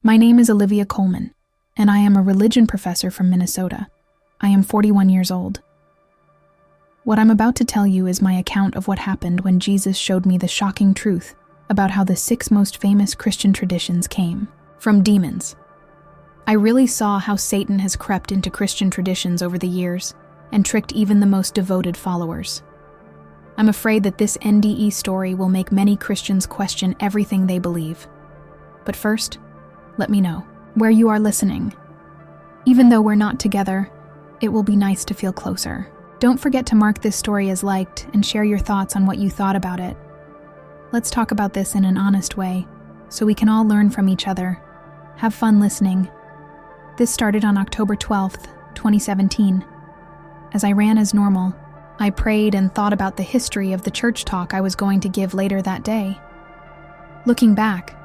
My name is Olivia Coleman, and I am a religion professor from Minnesota. I am 41 years old. What I'm about to tell you is my account of what happened when Jesus showed me the shocking truth about how the 6 most famous Christian traditions came from demons. I really saw how Satan has crept into Christian traditions over the years and tricked even the most devoted followers. I'm afraid that this NDE story will make many Christians question everything they believe. But first, let me know where you are listening. Even though we're not together, it will be nice to feel closer. Don't forget to mark this story as liked and share your thoughts on what you thought about it. Let's talk about this in an honest way, so we can all learn from each other. Have fun listening. This started on October 12th, 2017. As I ran as normal, I prayed and thought about the history of the church talk I was going to give later that day. Looking back,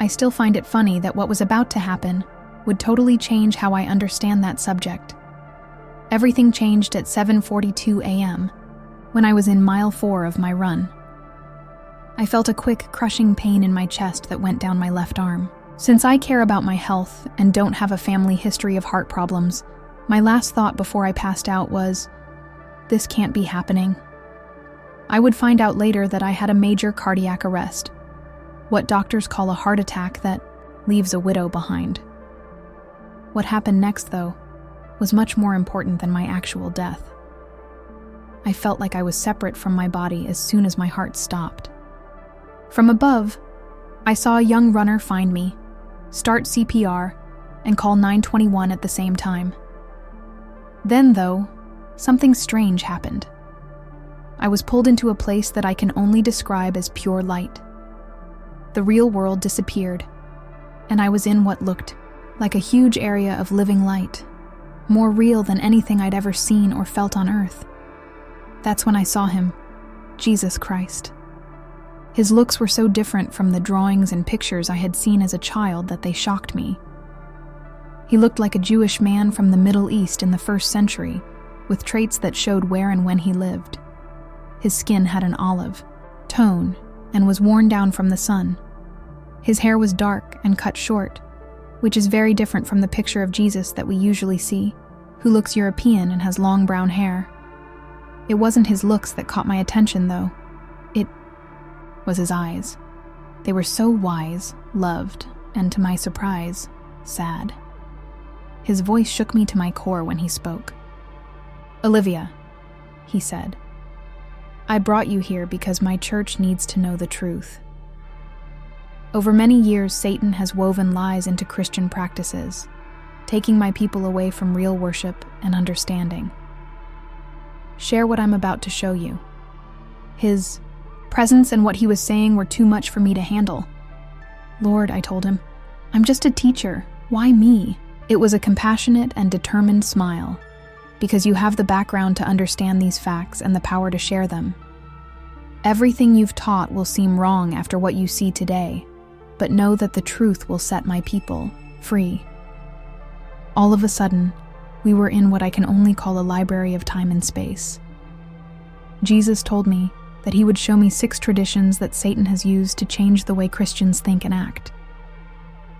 I still find it funny that what was about to happen would totally change how I understand that subject. Everything changed at 7:42 a.m. when I was in mile 4 of my run. I felt a quick, crushing pain in my chest that went down my left arm. Since I care about my health and don't have a family history of heart problems, my last thought before I passed out was, this can't be happening. I would find out later that I had a major cardiac arrest, what doctors call a heart attack that leaves a widow behind. What happened next, though, was much more important than my actual death. I felt like I was separate from my body as soon as my heart stopped. From above, I saw a young runner find me, start CPR, and call 911 at the same time. Then, though, something strange happened. I was pulled into a place that I can only describe as pure light. The real world disappeared, and I was in what looked like a huge area of living light, more real than anything I'd ever seen or felt on earth. That's when I saw him, Jesus Christ. His looks were so different from the drawings and pictures I had seen as a child that they shocked me. He looked like a Jewish man from the Middle East in the 1st century, with traits that showed where and when he lived. His skin had an olive tone and was worn down from the sun. His hair was dark and cut short, which is very different from the picture of Jesus that we usually see, who looks European and has long brown hair. It wasn't his looks that caught my attention, though. It was his eyes. They were so wise, loved, and to my surprise, sad. His voice shook me to my core when he spoke. "Olivia," he said, "I brought you here because my church needs to know the truth. Over many years, Satan has woven lies into Christian practices, taking my people away from real worship and understanding. Share what I'm about to show you." His presence and what he was saying were too much for me to handle. "Lord," I told him, "I'm just a teacher. Why me?" It was a compassionate and determined smile, because you have the background to understand these facts and the power to share them. Everything you've taught will seem wrong after what you see today, but know that the truth will set my people free. All of a sudden, we were in what I can only call a library of time and space. Jesus told me that he would show me 6 traditions that Satan has used to change the way Christians think and act.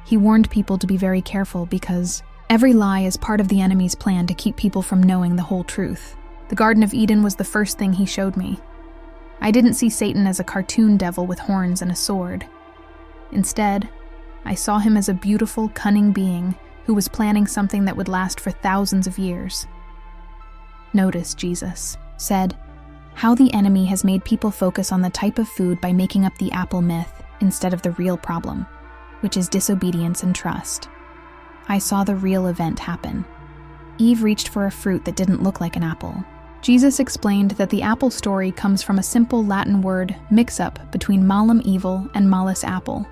He warned people to be very careful because every lie is part of the enemy's plan to keep people from knowing the whole truth. The Garden of Eden was the first thing he showed me. I didn't see Satan as a cartoon devil with horns and a sword. Instead, I saw him as a beautiful, cunning being who was planning something that would last for thousands of years. "Notice," Jesus said, "how the enemy has made people focus on the type of food by making up the apple myth instead of the real problem, which is disobedience and trust." I saw the real event happen. Eve reached for a fruit that didn't look like an apple. Jesus explained that the apple story comes from a simple Latin word mix-up between malum evil and malus apple.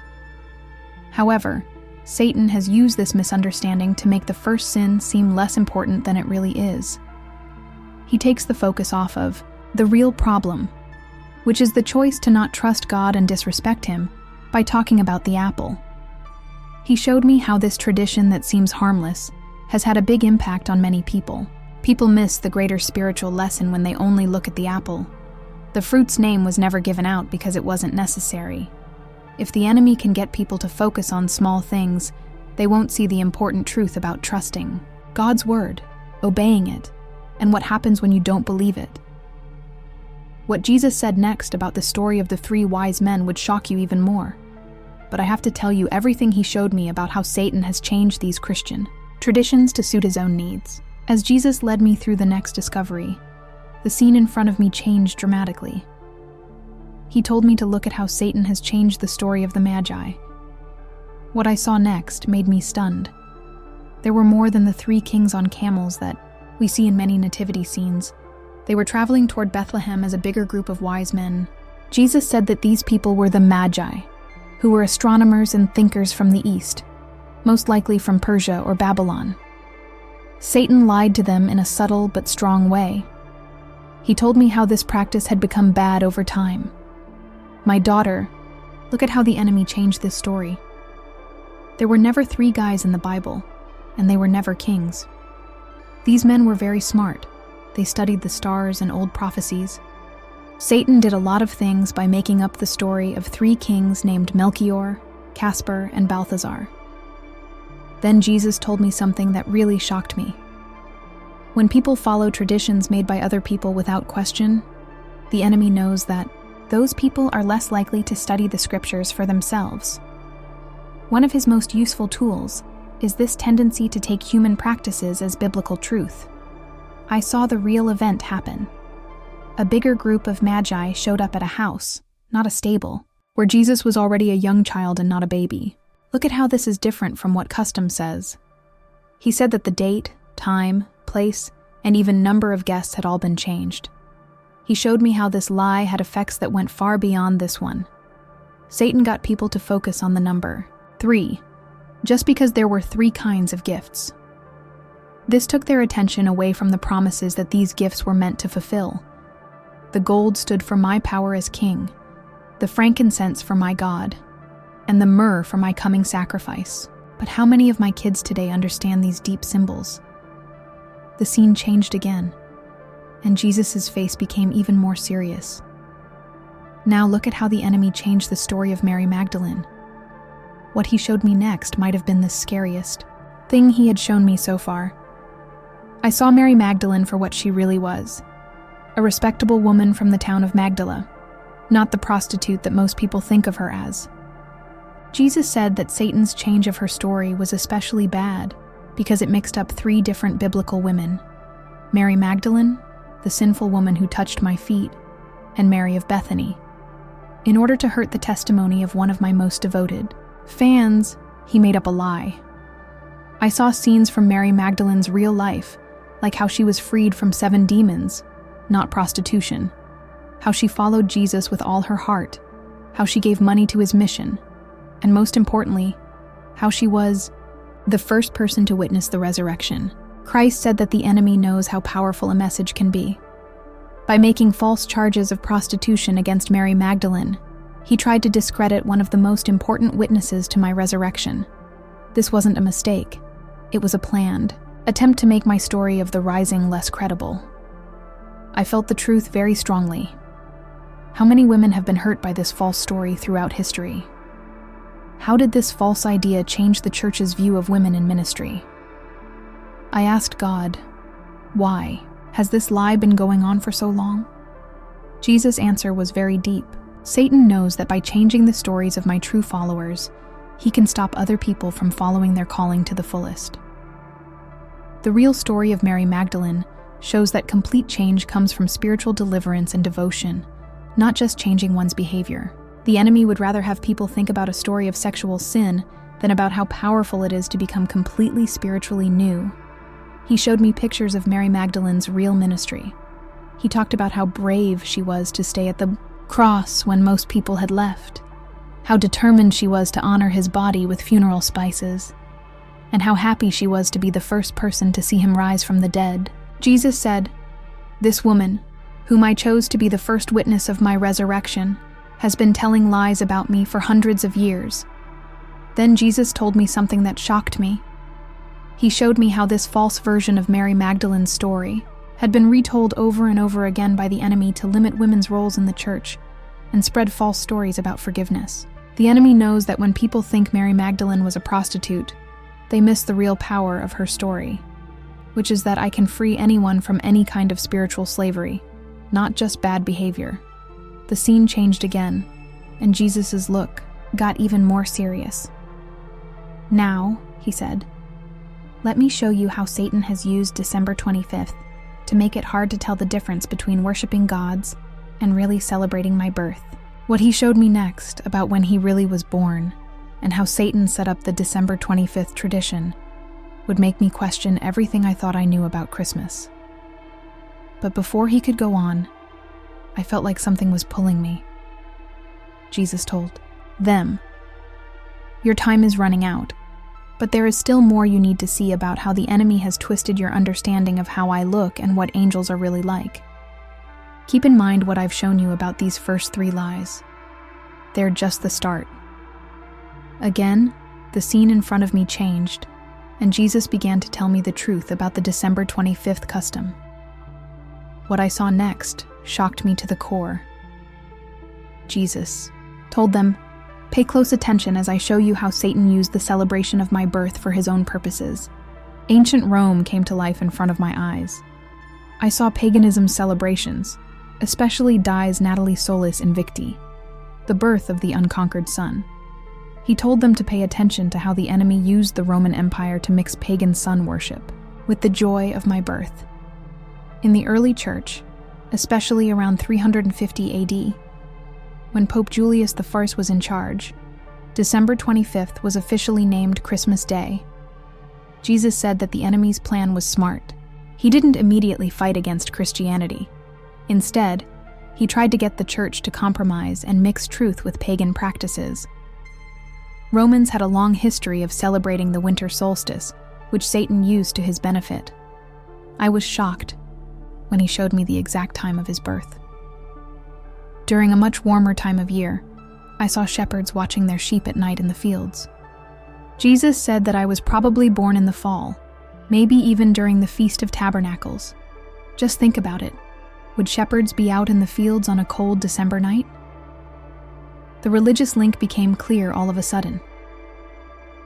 However, Satan has used this misunderstanding to make the first sin seem less important than it really is. He takes the focus off of the real problem, which is the choice to not trust God and disrespect him, by talking about the apple. He showed me how this tradition that seems harmless has had a big impact on many people. People miss the greater spiritual lesson when they only look at the apple. The fruit's name was never given out because it wasn't necessary. If the enemy can get people to focus on small things, They won't see the important truth about trusting God's word, obeying it, and what happens when you don't believe it. What Jesus said next about the story of the 3 wise men would shock you even more. But I have to tell you everything he showed me about how Satan has changed these Christian traditions to suit his own needs. As Jesus led me through the next discovery, the scene in front of me changed dramatically. He told me to look at how Satan has changed the story of the Magi. What I saw next made me stunned. There were more than the 3 kings on camels that we see in many nativity scenes. They were traveling toward Bethlehem as a bigger group of wise men. Jesus said that these people were the Magi, who were astronomers and thinkers from the East, most likely from Persia or Babylon. Satan lied to them in a subtle but strong way. He told me how this practice had become bad over time. My daughter, look at how the enemy changed this story. There were never 3 guys in the Bible, and they were never kings. These men were very smart. They studied the stars and old prophecies. Satan did a lot of things by making up the story of 3 kings named Melchior, Caspar, and Balthazar. Then Jesus told me something that really shocked me. When people follow traditions made by other people without question, the enemy knows that those people are less likely to study the scriptures for themselves. One of his most useful tools is this tendency to take human practices as biblical truth. I saw the real event happen. A bigger group of magi showed up at a house, not a stable, where Jesus was already a young child and not a baby. Look at how this is different from what custom says. He said that the date, time, place, and even number of guests had all been changed. He showed me how this lie had effects that went far beyond this one. Satan got people to focus on the number 3, just because there were 3 kinds of gifts. This took their attention away from the promises that these gifts were meant to fulfill. The gold stood for my power as king, the frankincense for my God, and the myrrh for my coming sacrifice. But how many of my kids today understand these deep symbols? The scene changed again, and Jesus' face became even more serious. Now look at how the enemy changed the story of Mary Magdalene. What he showed me next might have been the scariest thing he had shown me so far. I saw Mary Magdalene for what she really was, a respectable woman from the town of Magdala, not the prostitute that most people think of her as. Jesus said that Satan's change of her story was especially bad because it mixed up 3 different biblical women: Mary Magdalene, the sinful woman who touched my feet, and Mary of Bethany, in order to hurt the testimony of one of my most devoted fans. He made up a lie. I saw scenes from Mary Magdalene's real life, like how she was freed from 7 demons, not prostitution, how she followed Jesus with all her heart, how she gave money to his mission, and most importantly, how she was the first person to witness the resurrection. Christ said that the enemy knows how powerful a message can be. By making false charges of prostitution against Mary Magdalene, he tried to discredit one of the most important witnesses to my resurrection. This wasn't a mistake. It was a planned attempt to make my story of the rising less credible. I felt the truth very strongly. How many women have been hurt by this false story throughout history? How did this false idea change the church's view of women in ministry? I asked God, why? Has this lie been going on for so long? Jesus' answer was very deep. Satan knows that by changing the stories of my true followers, he can stop other people from following their calling to the fullest. The real story of Mary Magdalene shows that complete change comes from spiritual deliverance and devotion, not just changing one's behavior. The enemy would rather have people think about a story of sexual sin than about how powerful it is to become completely spiritually new. He showed me pictures of Mary Magdalene's real ministry. He talked about how brave she was to stay at the cross when most people had left, how determined she was to honor his body with funeral spices, and how happy she was to be the first person to see him rise from the dead. Jesus said, "This woman, whom I chose to be the first witness of my resurrection, has been telling lies about me for hundreds of years." Then Jesus told me something that shocked me. He showed me how this false version of Mary Magdalene's story had been retold over and over again by the enemy to limit women's roles in the church and spread false stories about forgiveness. The enemy knows that when people think Mary Magdalene was a prostitute, They miss the real power of her story, which is that I can free anyone from any kind of spiritual slavery, not just bad behavior. The scene changed again, and Jesus' look got even more serious. "Now," he said, "let me show you how Satan has used December 25th to make it hard to tell the difference between worshiping gods and really celebrating my birth." What he showed me next about when he really was born and how Satan set up the December 25th tradition would make me question everything I thought I knew about Christmas. But before he could go on, I felt like something was pulling me. Jesus told them, "Your time is running out, but there is still more you need to see about how the enemy has twisted your understanding of how I look and what angels are really like. Keep in mind what I've shown you about these first 3 lies. They're just the start." Again, the scene in front of me changed, and Jesus began to tell me the truth about the December 25th custom. What I saw next shocked me to the core. Jesus told them, "Pay close attention as I show you how Satan used the celebration of my birth for his own purposes." Ancient Rome came to life in front of my eyes. I saw paganism's celebrations, especially Dies Natalis Solis Invicti, the birth of the unconquered sun. He told them to pay attention to how the enemy used the Roman Empire to mix pagan sun worship with the joy of my birth. In the early church, especially around 350 AD, when Pope Julius I was in charge, December 25th was officially named Christmas Day. Jesus said that the enemy's plan was smart. He didn't immediately fight against Christianity. Instead, he tried to get the church to compromise and mix truth with pagan practices. Romans had a long history of celebrating the winter solstice, which Satan used to his benefit. I was shocked when he showed me the exact time of his birth. During a much warmer time of year, I saw shepherds watching their sheep at night in the fields. Jesus said that I was probably born in the fall, maybe even during the Feast of Tabernacles. Just think about it. Would shepherds be out in the fields on a cold December night? The religious link became clear all of a sudden.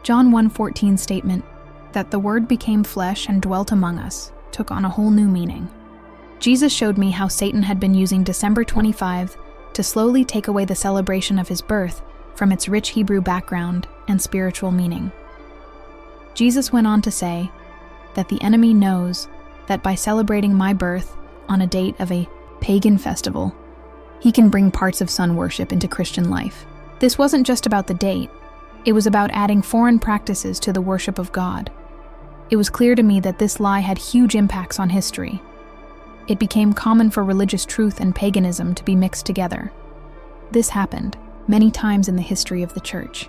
John 1:14 statement that the Word became flesh and dwelt among us took on a whole new meaning. Jesus showed me how Satan had been using December 25 to slowly take away the celebration of his birth from its rich Hebrew background and spiritual meaning. Jesus went on to say that the enemy knows that by celebrating my birth on a date of a pagan festival, he can bring parts of sun worship into Christian life. This wasn't just about the date, it was about adding foreign practices to the worship of God. It was clear to me that this lie had huge impacts on history. It became common for religious truth and paganism to be mixed together. This happened many times in the history of the church.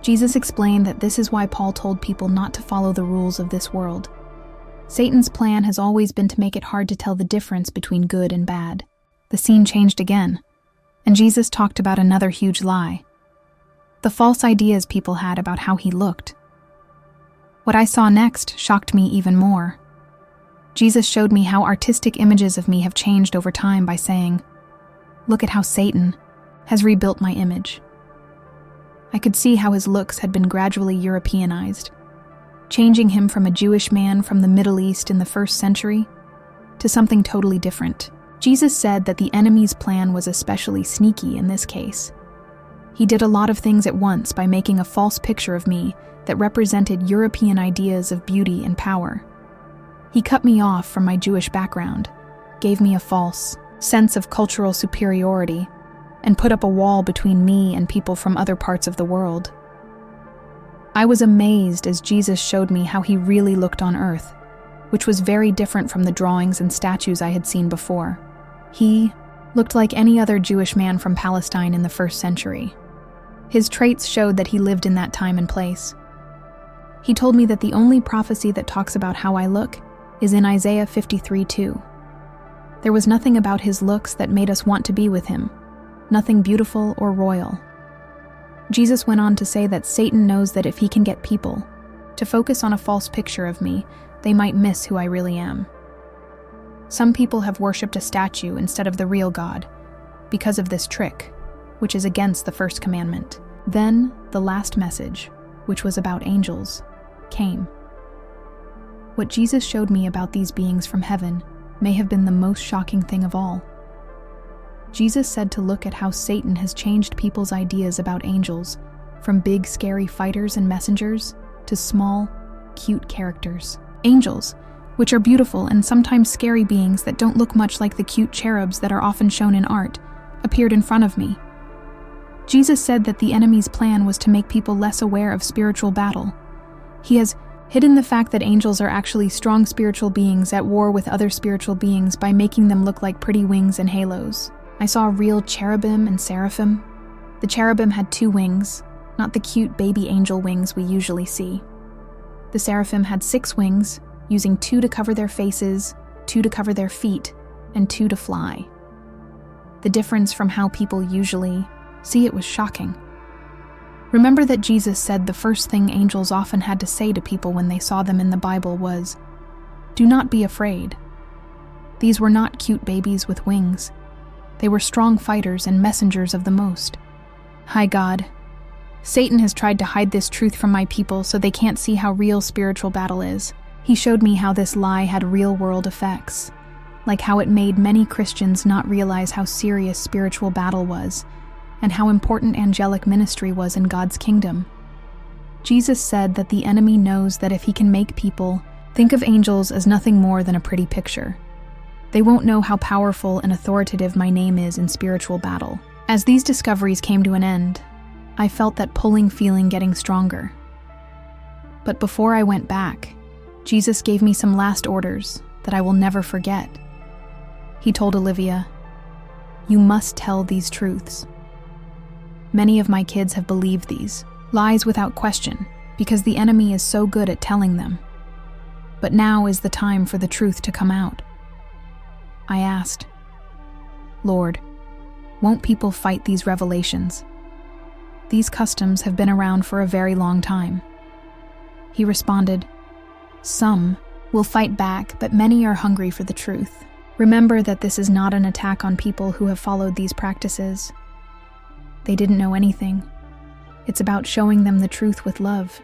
Jesus explained that this is why Paul told people not to follow the rules of this world. Satan's plan has always been to make it hard to tell the difference between good and bad. The scene changed again, and Jesus talked about another huge lie: the false ideas people had about how he looked. What I saw next shocked me even more. Jesus showed me how artistic images of me have changed over time by saying, "Look at how Satan has rebuilt my image." I could see how his looks had been gradually Europeanized, changing him from a Jewish man from the Middle East in the 1st century to something totally different. Jesus said that the enemy's plan was especially sneaky in this case. He did a lot of things at once by making a false picture of me that represented European ideas of beauty and power. He cut me off from my Jewish background, gave me a false sense of cultural superiority, and put up a wall between me and people from other parts of the world. I was amazed as Jesus showed me how he really looked on earth, which was very different from the drawings and statues I had seen before. He looked like any other Jewish man from Palestine in the 1st century. His traits showed that he lived in that time and place. He told me that the only prophecy that talks about how I look is in Isaiah 53:2. There was nothing about his looks that made us want to be with him, nothing beautiful or royal. Jesus went on to say that Satan knows that if he can get people to focus on a false picture of me, they might miss who I really am. Some people have worshipped a statue instead of the real God because of this trick, which is against the 1st commandment. Then, the last message which was about angels, came. What Jesus showed me about these beings from heaven may have been the most shocking thing of all. Jesus said to look at how Satan has changed people's ideas about angels, from big, scary fighters and messengers to small, cute characters. Angels, which are beautiful and sometimes scary beings that don't look much like the cute cherubs that are often shown in art, appeared in front of me. Jesus said that the enemy's plan was to make people less aware of spiritual battle. He has hidden the fact that angels are actually strong spiritual beings at war with other spiritual beings by making them look like pretty wings and halos. I saw real cherubim and seraphim. The cherubim had 2 wings, not the cute baby angel wings we usually see. The seraphim had 6 wings, using 2 to cover their faces, 2 to cover their feet, and 2 to fly. The difference from how people usually see it was shocking. Remember that Jesus said the first thing angels often had to say to people when they saw them in the Bible was, "Do not be afraid." These were not cute babies with wings. They were strong fighters and messengers of the Most High God. Satan has tried to hide this truth from my people so they can't see how real spiritual battle is. He showed me how this lie had real-world effects, like how it made many Christians not realize how serious spiritual battle was, and how important angelic ministry was in God's kingdom. Jesus said that the enemy knows that if he can make people think of angels as nothing more than a pretty picture, they won't know how powerful and authoritative my name is in spiritual battle. As these discoveries came to an end, I felt that pulling feeling getting stronger. But before I went back, Jesus gave me some last orders that I will never forget. He told Olivia, "You must tell these truths." Many of my kids have believed these lies without question because the enemy is so good at telling them. But now is the time for the truth to come out. I asked, "Lord, won't people fight these revelations? These customs have been around for a very long time." He responded, "Some will fight back, but many are hungry for the truth. Remember that this is not an attack on people who have followed these practices. They didn't know anything. It's about showing them the truth with love.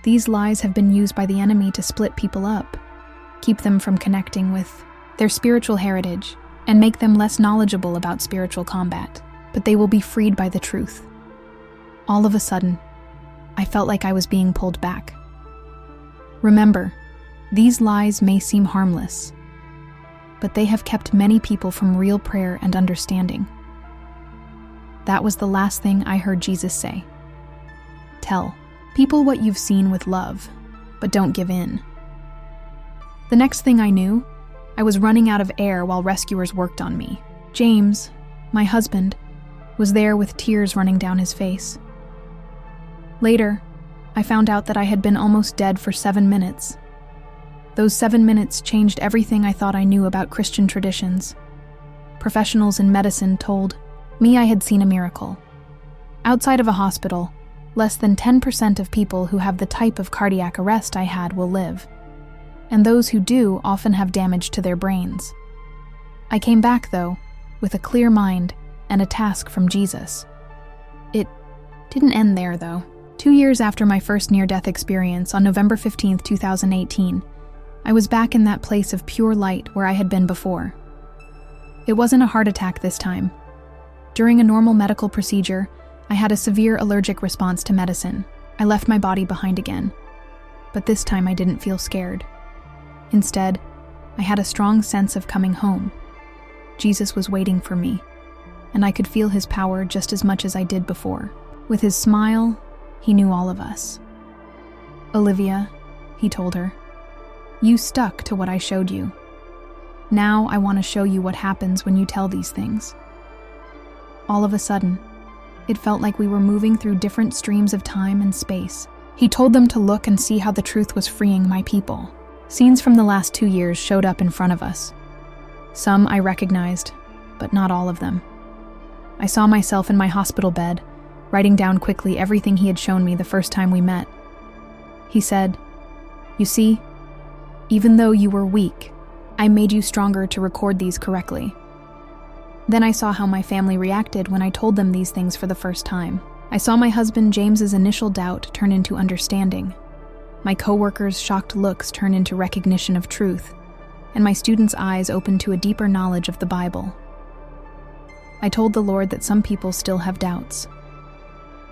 These lies have been used by the enemy to split people up, keep them from connecting with their spiritual heritage, and make them less knowledgeable about spiritual combat, but they will be freed by the truth." All of a sudden, I felt like I was being pulled back. Remember, these lies may seem harmless, but they have kept many people from real prayer and understanding. That was the last thing I heard Jesus say. Tell people what you've seen with love, but don't give in. The next thing I knew, I was running out of air while rescuers worked on me. James, my husband, was there with tears running down his face. Later, I found out that I had been almost dead for 7 minutes. Those 7 minutes changed everything I thought I knew about Christian traditions. Professionals in medicine told me I had seen a miracle. Outside of a hospital, less than 10% of people who have the type of cardiac arrest I had will live, and those who do often have damage to their brains. I came back, though, with a clear mind and a task from Jesus. It didn't end there, though. 2 years after my first near-death experience, on November 15, 2018, I was back in that place of pure light where I had been before. It wasn't a heart attack this time. During a normal medical procedure, I had a severe allergic response to medicine. I left my body behind again. But this time I didn't feel scared. Instead, I had a strong sense of coming home. Jesus was waiting for me, and I could feel his power just as much as I did before. With his smile, he knew all of us. "Olivia," he told her, "you stuck to what I showed you. Now I want to show you what happens when you tell these things." All of a sudden, it felt like we were moving through different streams of time and space. He told them to look and see how the truth was freeing my people. Scenes from the last 2 years showed up in front of us. Some I recognized, but not all of them. I saw myself in my hospital bed, writing down quickly everything he had shown me the first time we met. He said, "You see, even though you were weak, I made you stronger to record these correctly." Then I saw how my family reacted when I told them these things for the first time. I saw my husband James's initial doubt turn into understanding, my coworkers' shocked looks turn into recognition of truth, and my students' eyes open to a deeper knowledge of the Bible. I told the Lord that some people still have doubts.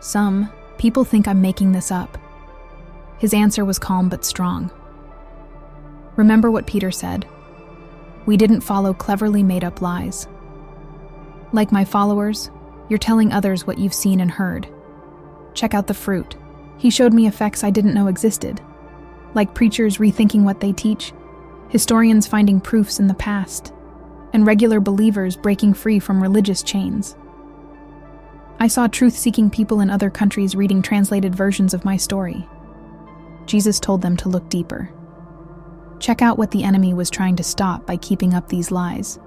Some people think I'm making this up. His answer was calm but strong. Remember what Peter said. We didn't follow cleverly made-up lies. Like my followers, you're telling others what you've seen and heard. Check out the fruit. He showed me effects I didn't know existed. Like preachers rethinking what they teach, historians finding proofs in the past, and regular believers breaking free from religious chains. I saw truth-seeking people in other countries reading translated versions of my story. Jesus told them to look deeper. Check out what the enemy was trying to stop by keeping up these lies.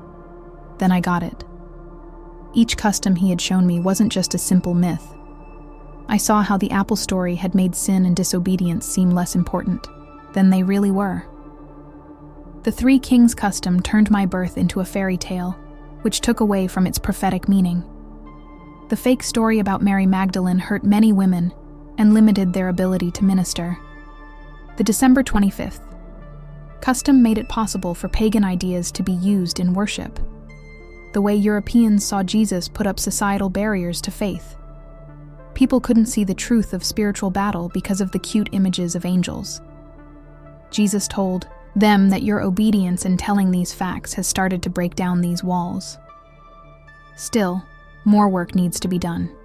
Then I got it. Each custom he had shown me wasn't just a simple myth. I saw how the apple story had made sin and disobedience seem less important than they really were. The Three Kings custom turned my birth into a fairy tale, which took away from its prophetic meaning. The fake story about Mary Magdalene hurt many women and limited their ability to minister. The December 25th custom made it possible for pagan ideas to be used in worship. The way Europeans saw Jesus put up societal barriers to faith. People couldn't see the truth of spiritual battle because of the cute images of angels. Jesus told them that your obedience in telling these facts has started to break down these walls. Still, more work needs to be done.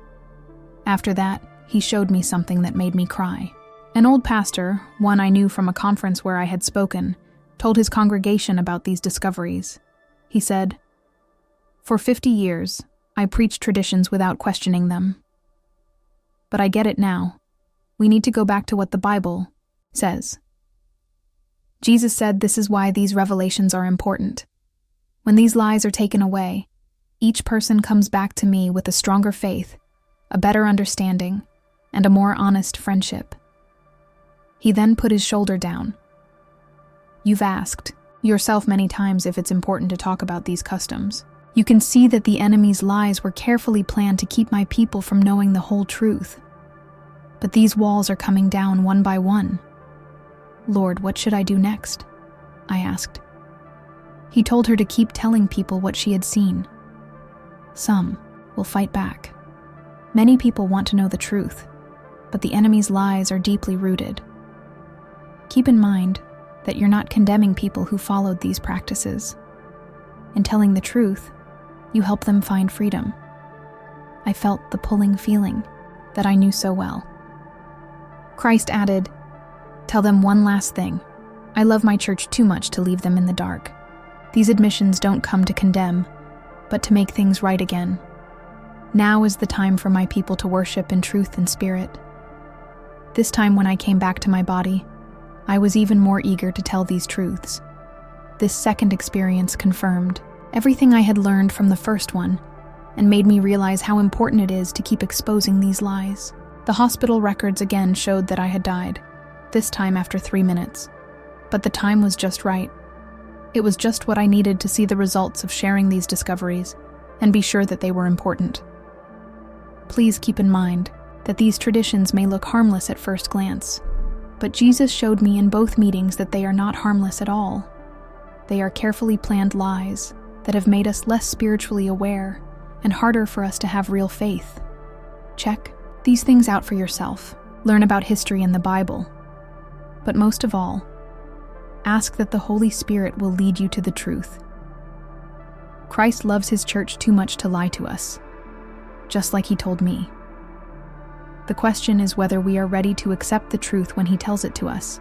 After that, he showed me something that made me cry. An old pastor, one I knew from a conference where I had spoken, told his congregation about these discoveries. He said, "For 50 years, I preached traditions without questioning them. But I get it now. We need to go back to what the Bible says." Jesus said this is why these revelations are important. When these lies are taken away, each person comes back to me with a stronger faith, a better understanding, and a more honest friendship. He then put his shoulder down. You've asked yourself many times if it's important to talk about these customs. You can see that the enemy's lies were carefully planned to keep my people from knowing the whole truth. But these walls are coming down one by one. Lord, what should I do next? I asked. He told her to keep telling people what she had seen. Some will fight back. Many people want to know the truth, but the enemy's lies are deeply rooted. Keep in mind that you're not condemning people who followed these practices. In telling the truth, you help them find freedom. I felt the pulling feeling that I knew so well. Christ added, "Tell them one last thing. I love my church too much to leave them in the dark. These admissions don't come to condemn, but to make things right again. Now is the time for my people to worship in truth and spirit." This time when I came back to my body, I was even more eager to tell these truths. This second experience confirmed everything I had learned from the first one and made me realize how important it is to keep exposing these lies. The hospital records again showed that I had died, this time after 3 minutes. But the time was just right. It was just what I needed to see the results of sharing these discoveries and be sure that they were important. Please keep in mind that these traditions may look harmless at first glance, but Jesus showed me in both meetings that they are not harmless at all. They are carefully planned lies that have made us less spiritually aware and harder for us to have real faith. Check these things out for yourself. Learn about history in the Bible. But most of all, ask that the Holy Spirit will lead you to the truth. Christ loves his church too much to lie to us, just like he told me. The question is whether we are ready to accept the truth when he tells it to us.